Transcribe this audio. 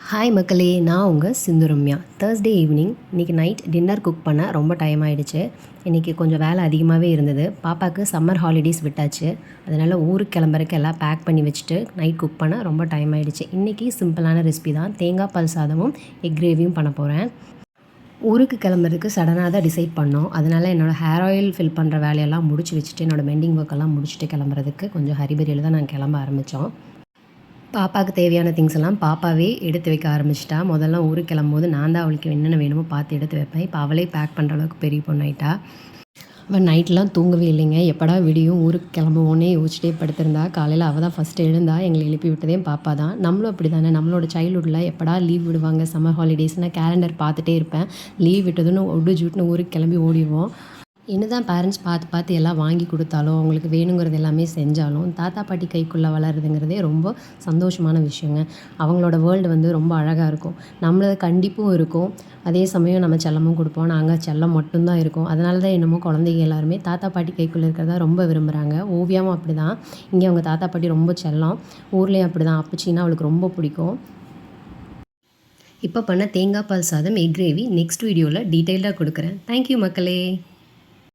Hi மக்களே, நான் உங்கள் சிந்து ரம்யா. தேர்ஸ்டே ஈவினிங் இன்றைக்கி நைட் டின்னர் குக் பண்ண ரொம்ப டைம் ஆகிடுச்சு. இன்றைக்கி கொஞ்சம் வேலை அதிகமாகவே இருந்தது. பாப்பாவுக்கு சம்மர் ஹாலிடேஸ் விட்டாச்சு. அதனால் ஊருக்கு கிளம்புறக்கு எல்லாம் பேக் பண்ணி வச்சுட்டு நைட் குக் பண்ண ரொம்ப டைம் ஆகிடுச்சு. இன்றைக்கி சிம்பிளான ரெசிபி தான். தேங்காய் பால் சாதமும் எக் கிரேவியும் பண்ண போகிறேன். ஊருக்கு கிளம்புறதுக்கு சடனாக தான் டிசைட் பண்ணோம். அதனால் என்னோடய ஹேர் ஆயில் ஃபில் பண்ணுற வேலையெல்லாம் முடிச்சு வச்சுட்டு என்னோடய பெண்டிங் ஒர்க்கெல்லாம் முடிச்சுட்டு கிளம்புறதுக்கு கொஞ்சம் ஹரிபரியில் தான் நாங்கள் கிளம்ப ஆரம்பித்தோம். பாப்பாவுக்கு தேவையான திங்ஸ் எல்லாம் பாப்பாவே எடுத்து வைக்க ஆரம்பிச்சிட்டா. முதல்ல ஊருக்கு கிளம்பும்போது நான் தான் அவளுக்கு என்னென்ன வேணுமோ பார்த்து எடுத்து வைப்பேன். இப்போ அவளே பேக் பண்ணுற அளவுக்கு பெரிய பொண்ணாயிட்டா. அவள் நைட்லாம் தூங்கவே இல்லைங்க. எப்படா விடியும் ஊருக்கு கிளம்புவோன்னே யோசிச்சிட்டே படுத்திருந்தா. காலையில் அவள் தான் ஃபஸ்ட்டு எழுந்தா. எங்களை எழுப்பி விட்டதே பாப்பா தான். நம்மளும் அப்படி தானே, நம்மளோட சைல்ட்ஹுட்டில் எப்படா லீவ் விடுவாங்க சம்மர் ஹாலிடேஸ்னால் கேலண்டர் பார்த்துட்டே இருப்பேன். லீவ் விட்டதுன்னு ஒடு ஜூட்னு ஊருக்கு கிளம்பி ஓடிடுவோம். என்னதான் பேரண்ட்ஸ் பார்த்து பார்த்து எல்லாம் வாங்கி கொடுத்தாலும், அவங்களுக்கு வேணுங்கிறது எல்லாமே செஞ்சாலும், தாத்தா பாட்டி கைக்குள்ளே வளருதுங்கிறதே ரொம்ப சந்தோஷமான விஷயங்க. அவங்களோட வேர்ல்டு வந்து ரொம்ப அழகாக இருக்கும். நம்மளது கண்டிப்பும் இருக்கும். அதே சமயம் நம்ம செல்லமும் கொடுப்போம். நாங்கள் செல்லம் மட்டும்தான் இருக்கும். அதனால தான் என்னமோ குழந்தைங்க எல்லாருமே தாத்தா பாட்டி கைக்குள்ளே இருக்கிறதா ரொம்ப விரும்புகிறாங்க. ஓவியாவும் அப்படி தான். இங்கே அவங்க தாத்தா பாட்டி ரொம்ப செல்லம். ஊர்லேயும் அப்படி தான். அப்பச்சின்னா அவளுக்கு ரொம்ப பிடிக்கும். இப்போ பண்ண தேங்காய் பால் சாதம் எக் கிரேவி நெக்ஸ்ட் வீடியோவில் டீட்டெயில்டாக கொடுக்குறேன். தேங்க்யூ மக்களே.